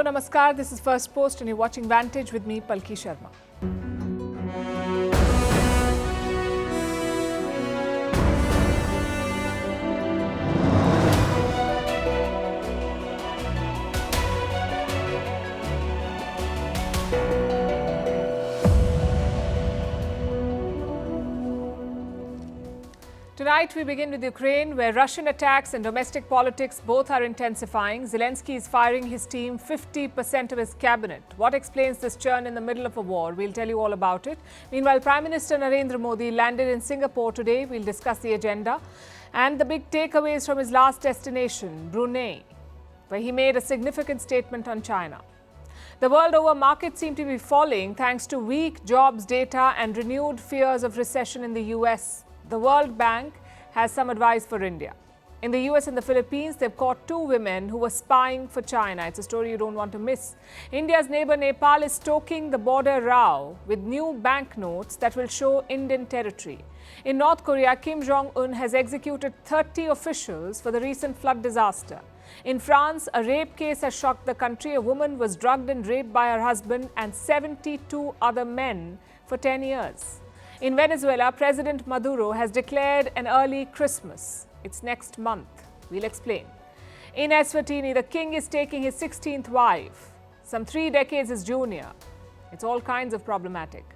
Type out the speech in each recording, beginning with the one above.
Hello, Namaskar. This is Firstpost and you're watching Vantage with me, Palki Sharma. Tonight, we begin with Ukraine, where Russian attacks and domestic politics both are intensifying. Zelensky is firing his team 50% of his cabinet. What explains this churn in the middle of a war? We'll tell you all about it. Meanwhile, Prime Minister Narendra Modi landed in Singapore today. We'll discuss the agenda and the big takeaways from his last destination, Brunei, where he made a significant statement on China. The world over, markets seem to be falling thanks to weak jobs data and renewed fears of recession in the US. The World Bank has some advice for India. In the US and the Philippines, they've caught two women who were spying for China. It's a story you don't want to miss. India's neighbor Nepal is stoking the border row with new banknotes that will show Indian territory. In North Korea, Kim Jong-un has executed 30 officials for the recent flood disaster. In France, a rape case has shocked the country. A woman was drugged and raped by her husband and 72 other men for 10 years. In Venezuela, President Maduro has declared an early Christmas. It's next month. We'll explain. In Eswatini, the king is taking his 16th wife, some 3 decades his junior. It's all kinds of problematic.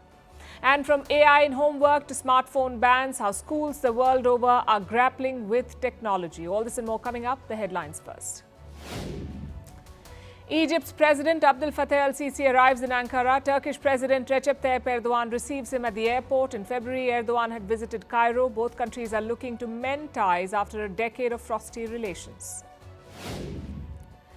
And from AI in homework to smartphone bans, how schools the world over are grappling with technology. All this and more coming up. The headlines first. Egypt's President Abdel Fattah al-Sisi arrives in Ankara. Turkish President Recep Tayyip Erdogan receives him at the airport. In February, Erdogan had visited Cairo. Both countries are looking to mend ties after a decade of frosty relations.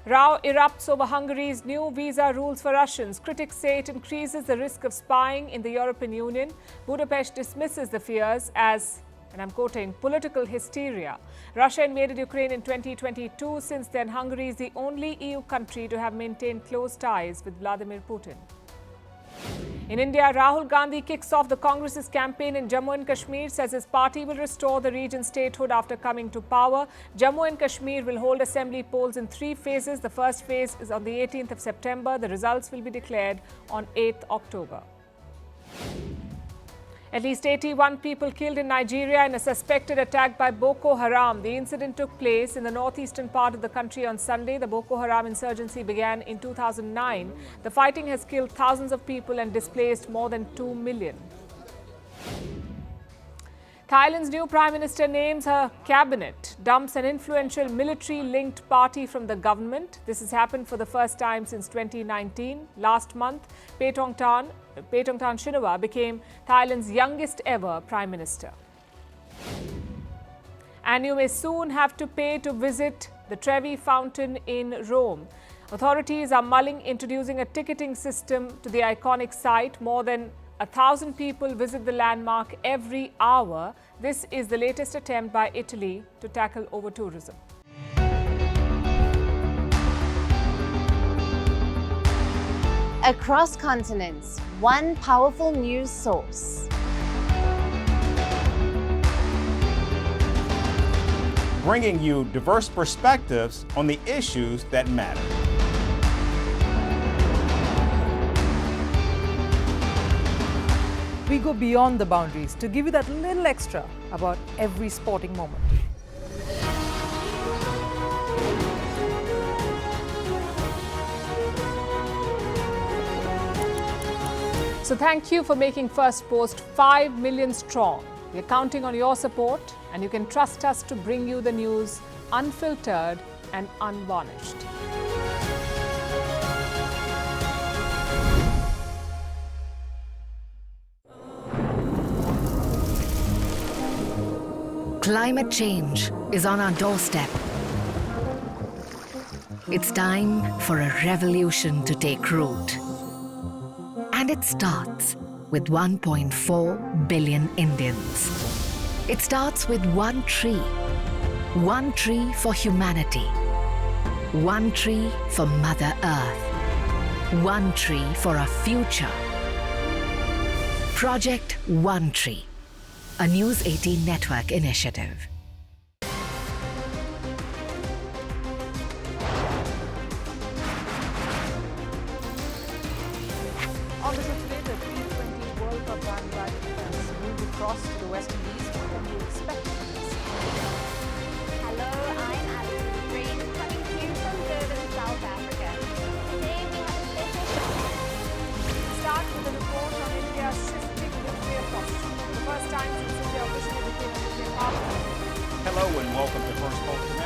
Row erupts over Hungary's new visa rules for Russians. Critics say it increases the risk of spying in the European Union. Budapest dismisses the fears as, and I'm quoting, political hysteria. Russia invaded Ukraine in 2022. Since then, Hungary is the only EU country to have maintained close ties with Vladimir Putin. In India, Rahul Gandhi kicks off the Congress's campaign in Jammu and Kashmir, says his party will restore the region's statehood after coming to power. Jammu and Kashmir will hold assembly polls in 3 phases. The first phase is on the 18th of September. The results will be declared on 8th October. At least 81 people killed in Nigeria in a suspected attack by Boko Haram. The incident took place in the northeastern part of the country on Sunday. The Boko Haram insurgency began in 2009. The fighting has killed thousands of people and displaced more than 2 million. Thailand's new Prime Minister names her cabinet, dumps an influential military-linked party from the government. This has happened for the first time since 2019. Last month, Paetongtarn Shinawatra became Thailand's youngest ever Prime Minister. And you may soon have to pay to visit the Trevi Fountain in Rome. Authorities are mulling introducing a ticketing system to the iconic site. More than 1,000 people visit the landmark every hour. This is the latest attempt by Italy to tackle over-tourism. Across continents, one powerful news source. Bringing you diverse perspectives on the issues that matter. We go beyond the boundaries to give you that little extra about every sporting moment. So thank you for making Firstpost 5 million strong. We're counting on your support, and you can trust us to bring you the news unfiltered and unvarnished. Climate change is on our doorstep. It's time for a revolution to take root. And it starts with 1.4 billion Indians. It starts with one tree for humanity, one tree for Mother Earth, one tree for a future. Project One Tree, a News 18 network initiative. cross to the West Indies. What can we expect from this? Hello, I'm Alison Green, coming to you from Durban, South Africa. Today we have a special Start with a report on India's shifting nuclear posture. The first time since India officially became a nuclear power. Hello and welcome to Firstpost.